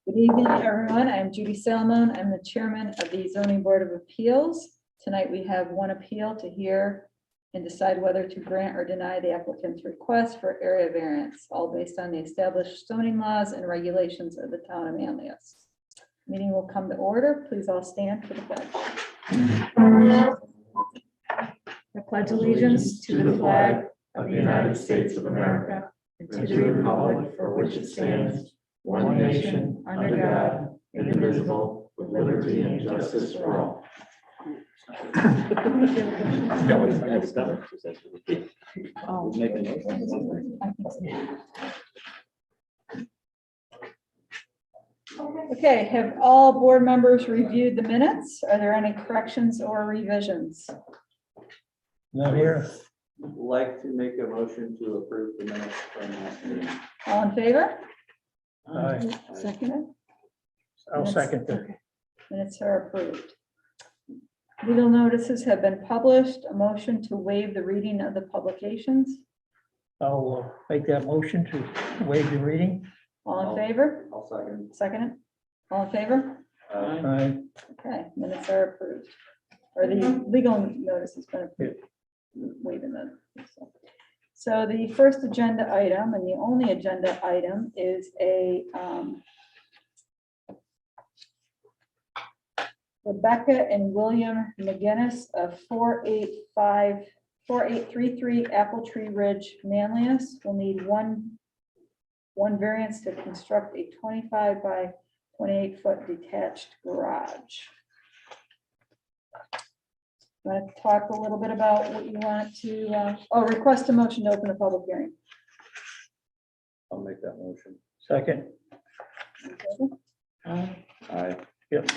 Good evening, everyone. I'm Judy Salmon. I'm the chairman of the Zoning Board of Appeals. Tonight, we have one appeal to hear and decide whether to grant or deny the applicant's request for area variance, all based on the established zoning laws and regulations of the town of Manlius. Meeting will come to order. Please all stand for the pledge. I pledge allegiance to the flag of the United States of America and to the republic for which it stands, one nation, under God, indivisible, with liberty and justice for all. Okay, have all board members reviewed the minutes? Are there any corrections or revisions? Not here. Like to make a motion to approve the minutes from last meeting. All in favor? Aye. Seconded? I'll second that. Okay. Minutes are approved. Legal notices have been published. A motion to waive the reading of the publications. I'll make that motion to waive the reading. All in favor? I'll second. Second it? All in favor? Aye. Okay, minutes are approved. Or the legal notice has been approved. Waiving the. So the first agenda item and the only agenda item is a Rebecca and William McGinnis of 4833 Apple Tree Ridge, Manlius will need one variance to construct a 25 by 28-foot detached garage. Want to talk a little bit about what you want to, request a motion to open a public hearing. I'll make that motion. Second. Aye. Yep.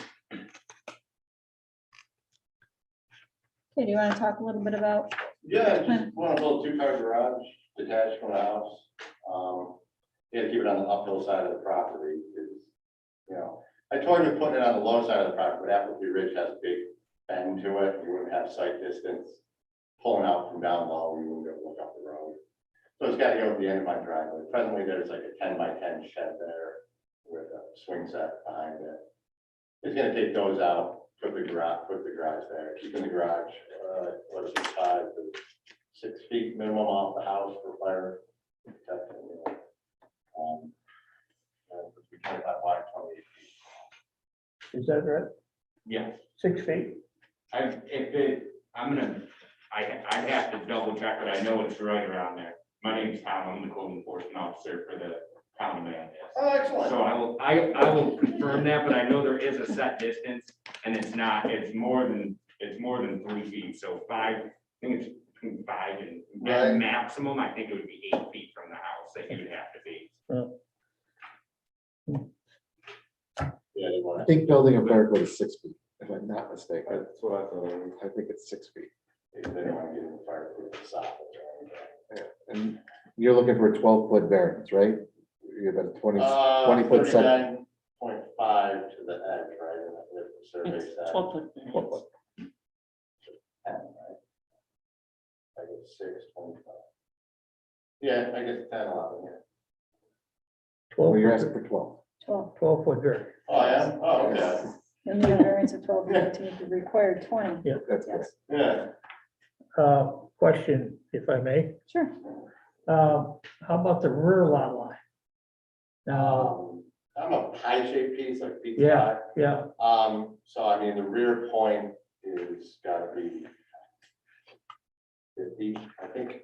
Okay, do you want to talk a little bit about? Yeah, just want to build a two-car garage detached from the house. Yeah, keep it on the uphill side of the property. I told him to put it on the low side of the property, but Apple Tree Ridge has a big bend to it. You wouldn't have sight distance. Pulling out from down low, you wouldn't be able to look up the road. So it's got to go at the end of my driveway. Presently, there's like a 10 by 10 shed there with a swing set behind it. It's going to take those out, put the garage there, keeping the garage, what is it, 5 to 6 feet minimum off the house for fire protection. It's 25 wide, 28 feet. Is that right? Yeah, 6 feet? I'd have to double check, but I know it's right around there. My name's Tom, I'm the code enforcement officer for the town of Manlius. Oh, excellent. So I will confirm that, but I know there is a set distance and it's more than 3 feet, so 5, I think it's between 5 and Right. maximum, I think it would be 8 feet from the house that you would have to be. Yeah, they want I think building a fire code is 6 feet, if I'm not mistaken. That's what I thought. I think it's 6 feet. they don't want to get in the fire for the soffit or anything. And you're looking for a 12-foot variance, right? You're about a 20-foot set. 39.5 to the edge, right? And that the survey said 12-foot. 12 foot. 10, right? I guess 6, 25. Yeah, I guess 10, 11, yeah. 12 Well, you're foot, asking for 12. 12-foot variance. Oh, yeah? Oh, okay. And the variance of 12 to the required 20. That's Yes, correct. Yeah. Question, if I may. sure. How about the rear lot line? Now, I'm a pie-shaped piece, like pizza yeah, yeah, pie. So I mean, the rear point is gotta be 50, I think.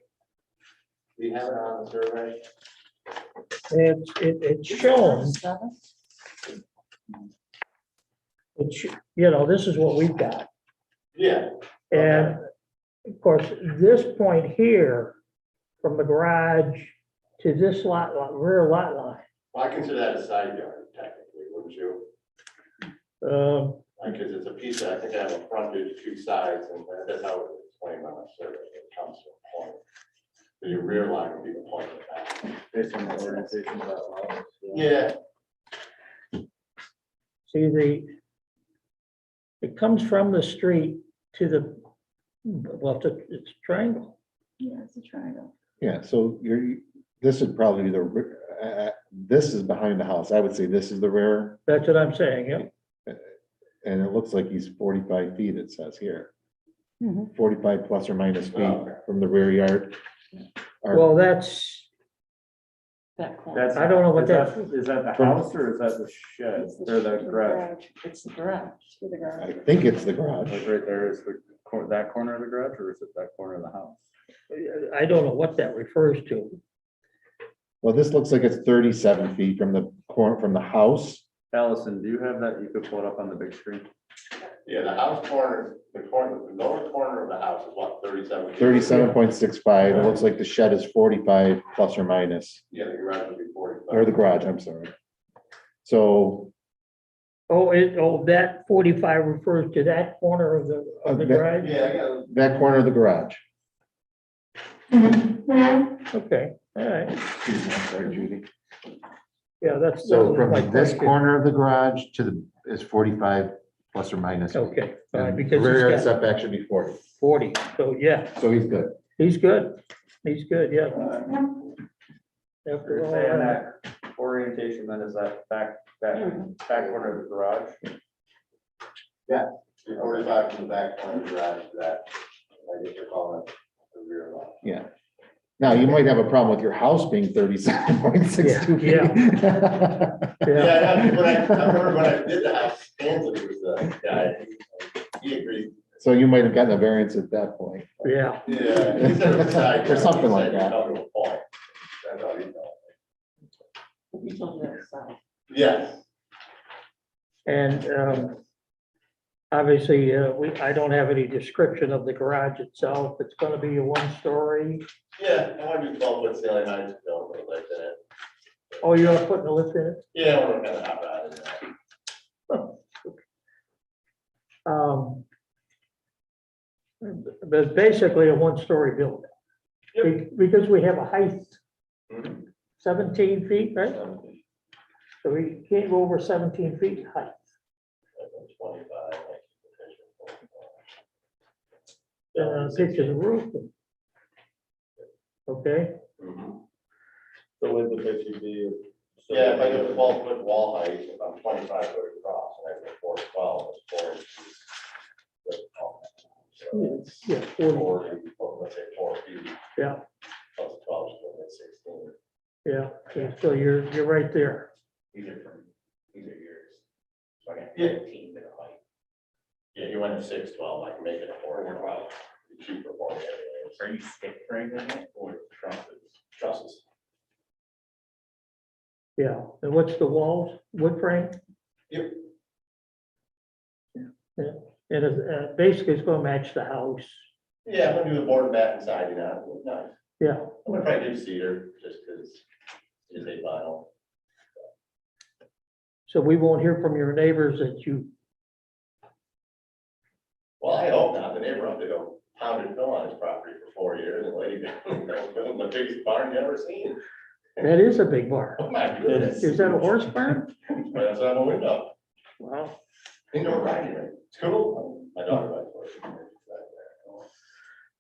Do you have it on the survey? it's shown, this is what we've got. Yeah. And of course, this point here, from the garage to this rear lot line, Well, I consider that a side yard technically, wouldn't you? Because it's a piece that I think I have a frontage, 2 sides, and that's how it's explained on the survey. It comes to a point. So your rear line would be the point of that. Based on the organization of that lot. Yeah. see it comes from the street to the, well, it's a triangle. Yeah, it's a triangle. Yeah, so this would probably be this is behind the house. I would say this is the rear, That's what I'm saying, yeah. and it looks like he's 45 feet, it says here. Mhm. 45 plus or minus feet from the rear yard. Or- Well, that's, That's, I don't know what is that- Is that the From- house or is that the shed or the garage? It's the garage. To the garage. I think it's the garage. Like right there is that corner of the garage or is it that corner of the house? I don't know what that refers to. Well, this looks like it's 37 feet from the corner, from the house. Allison, do you have that? You could pull it up on the big screen. Yeah, the house corner, the lower corner of the house is what, 37? 37.65. It looks like the shed is 45 plus or minus, Yeah, the garage would be 45. or the garage, I'm sorry. So Oh, that 45 refers to that corner of the Okay. garage? Yeah, I got that corner of the garage. Okay, all right. Excuse me, I'm sorry, Judy. Yeah, that's. So that was from my this question. corner of the garage to the, is 45 plus or minus. Okay, all right, And the because rear yard he's got setback should be 40. 40, so yeah, So he's good. he's good. He's good, yeah. After You're all, saying that orientation then is that back corner of the garage? 45 from the back corner of the garage to that, I guess you're calling it the rear lot. Yeah. Now, you might have a problem with your house being 37.62 feet. Yeah. Yeah, I remember when I did the house, Stanley was the guy, he agreed. So you might have gotten a variance at that point. Yeah, Yeah. he said it was side Or something like yard. He said that. he come to a point. That's all he told me. Yes. and obviously, I don't have any description of the garage itself. It's gonna be a one-story. Yeah, I want to do 12-foot ceiling heights, don't put it like that. Oh, you're not putting a lift in it? Yeah, I want to kind of hop out of that. But it's basically a one-story building. Because we have a height, Mhm. 17 feet, right? So we can't go over 17 feet in height. 25. Picture the roof. Okay, Mhm. So would the picture be? Yeah, if I go 12-foot wall height, if I'm 25 foot across, and I go 412, it's 4 inches. So it's yeah, 40, 40, well, let's say 4 feet, yeah, plus 12, so that's 16. yeah, so you're right there. These are yours. So I got 15 bit height. Yeah, you went to 612, I can make it a 412. Cheaper for me anyways. Are you stick framing it? Or trusses. Yeah, and what's the walls, wood frame? Yep. Yeah, and basically it's gonna match the house. Yeah, I'm gonna do the board and batten siding on it, look nice. Yeah, I'm gonna probably do cedar, just because it's a vinyl. so we won't hear from your neighbors that you, Well, I hope not, the neighbor up there go pounded fill on his property for 4 years, and lady, the biggest barn you ever seen. that is a big barn. Oh my goodness. Is that a horse barn? Right outside my window, Wow. indoor riding ring, it's cool, my daughter likes it.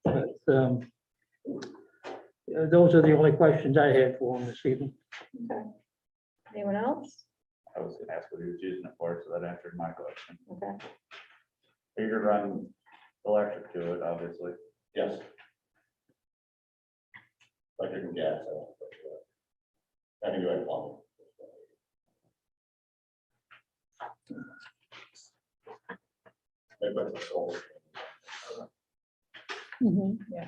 But, those are the only questions I had for him this evening. Okay. Anyone else? I was gonna ask what he was using it for, so that answered my question. Okay. You could run electric to it, obviously. Yes. Like I can gas, I can do it plumbing. Maybe it's a solar. Yeah.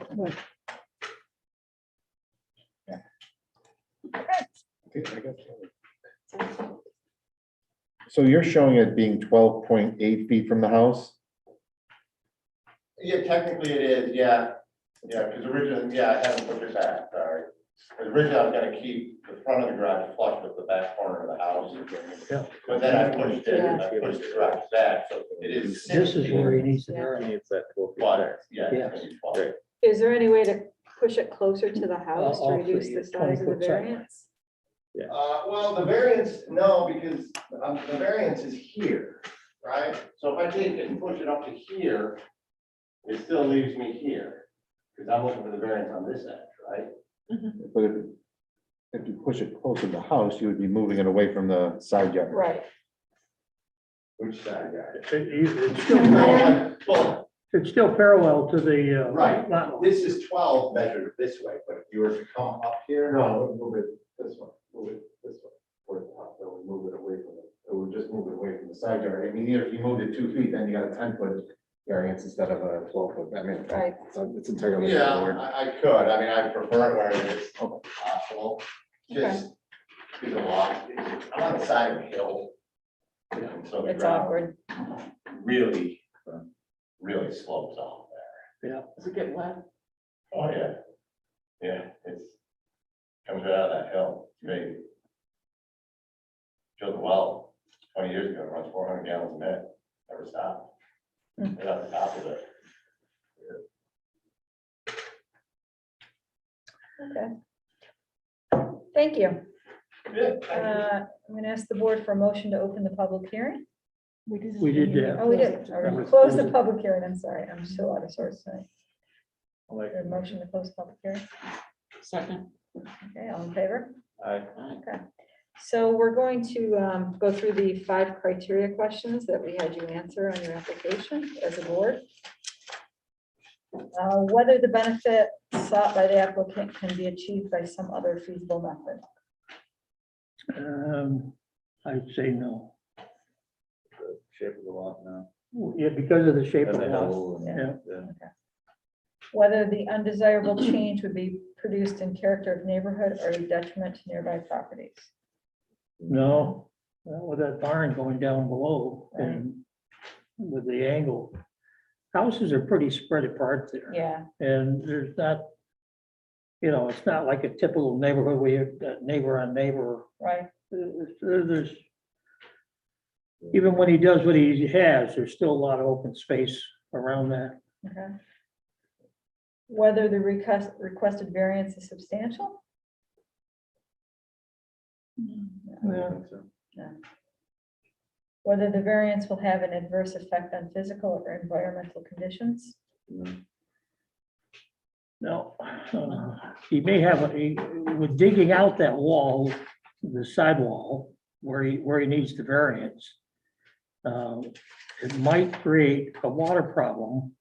So you're showing it being 12.8 feet from the house? Yeah, technically it is, yeah, because originally, I haven't pushed it back, sorry. 'Cause originally I was gonna keep the front of the garage flush with the back corner of the house. Yeah. But then I pushed the garage back, so it is. This is where he needs to Yeah. go. needs that 12 feet But, there. yeah. Yeah. it's gonna be 12. Right. Is there any way to push it closer to the house to off reduce the the size of the 20-foot side. variance? Well, the variance, no, because the variance is here, right? So if I take it and push it up to here, it still leaves me here, because I'm looking for the variance on this edge, right? But if you push it closer to the house, you would be moving it away from the side yard. Right. Which side yard? It's still parallel- Well, it's still parallel to the. Right. lot line. this is 12 measured this way, but if you were to come up here. No, move it this way, move it this way. Or that would move it away from it. It would just move it away from the side yard. I mean, if you moved it 2 feet, then you got a 10-foot variance instead of a 12-foot. I mean, Right. it's entirely. Yeah, forward. I could, I mean, I prefer it where it's possible, just because of lot, I'm on the side of a hill. And so the It's ground awkward. really, really slopes off there. Does it get wet? Oh, yeah. Yeah, comes right out of that hill, it's big. Drilled the well 20 years ago, runs 400 gallons a minute, never stopped. Right off the top of it. Okay. Thank you. Yeah. I'm gonna ask the board for a motion to open the public hearing. We did that. Oh, we did. All right, close the public hearing. I'm sorry. I'm so out of sorts tonight. A motion to close the public hearing. Second. Okay, all in favor? Aye. Okay. So we're going to go through the 5 criteria questions that we had you answer on your application as a board. Whether the benefit sought by the applicant can be achieved by some other feasible method. I'd say no. Shape of the lot now. Yeah, because of the shape of And the the house. hill and- yeah. Whether the undesirable change would be produced in character of neighborhood or a detriment to nearby properties. No, well, with that barn going down below and with the angle. Houses are pretty spread apart there. Yeah, And there's not, it's not like a typical neighborhood where you've got neighbor on neighbor. right. There's, even when he does what he has, there's still a lot of open space around that. Okay. Whether the requested variance is substantial? Yeah. Whether the variance will have an adverse effect on physical or environmental conditions? No, he may have, with digging out that wall, the sidewall, where he needs the variance. It might create a water problem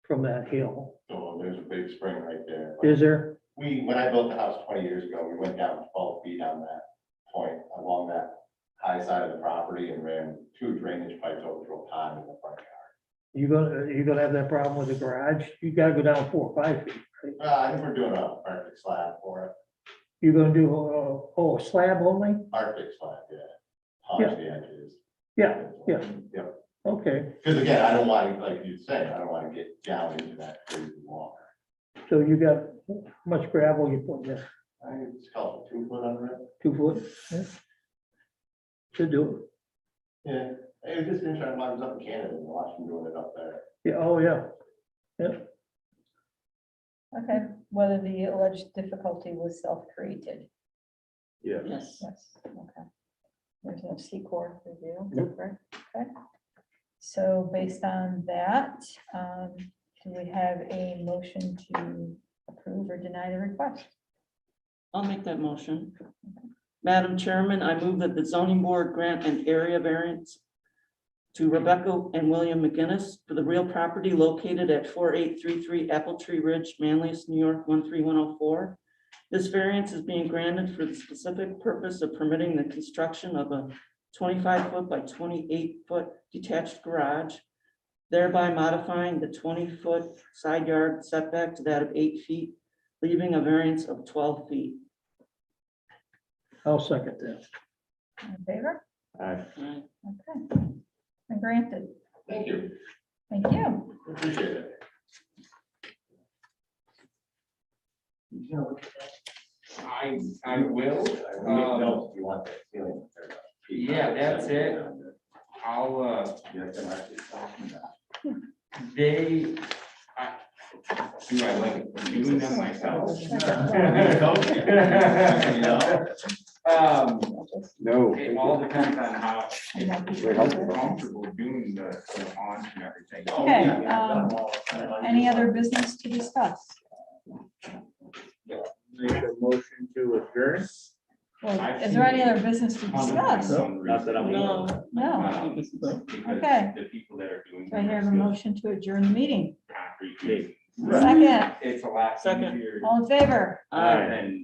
from that hill. So there's a big spring right there. Is there? When I built the house 20 years ago, we went down 12 feet on that point along that high side of the property and ran 2 drainage pipes over to a pond in the front yard. You're gonna have that problem with the garage? You gotta go down 4 or 5 feet. Right? I think we're doing a Arctic slab for it, You're gonna do, a slab only? Arctic slab, yeah. Polish the edges. Yeah, yeah, Yep. okay. Because again, I don't want to, like you said, I don't want to get down into that crazy water. So you got how much gravel you put there? I think it's called 2 foot under it. 2 foot? Yeah. Should do Yeah, I was just interested, I was up in Canada and watched them doing it up there. it. Yeah, oh, yeah. Yeah, Okay, whether the alleged difficulty was self-created? Yeah. Yes. Yes, okay. There's no C-Corp review, correct? Okay. So based on that, do we have a motion to approve or deny the request? I'll make that motion. Madam Chairman, I move that the zoning board grant an area variance to Rebecca and William McGinnis for the real property located at 4833 Apple Tree Ridge, Manlius, New York, 13104. This variance is being granted for the specific purpose of permitting the construction of a 25-foot by 28-foot detached garage, thereby modifying the 20-foot side yard setback to that of 8 feet, leaving a variance of 12 feet. I'll second that. In favor? Aye. Aye. Okay, and granted. Thank you, Thank you. appreciate it. I will. No, you want that feeling. Yeah, that's it. I'll, they, do I like doing them myself? No. It all depends on how Very helpful. comfortable doing the font and everything. Okay, any other business to discuss? Make a motion to adjourn. Well, I've is there any seen other business to discuss? Not that I'm aware No. of. No. Because Okay. the people that are doing. Do I hear a motion to adjourn the meeting? concrete. Second, It's a lot Second. easier all in favor? Aye. than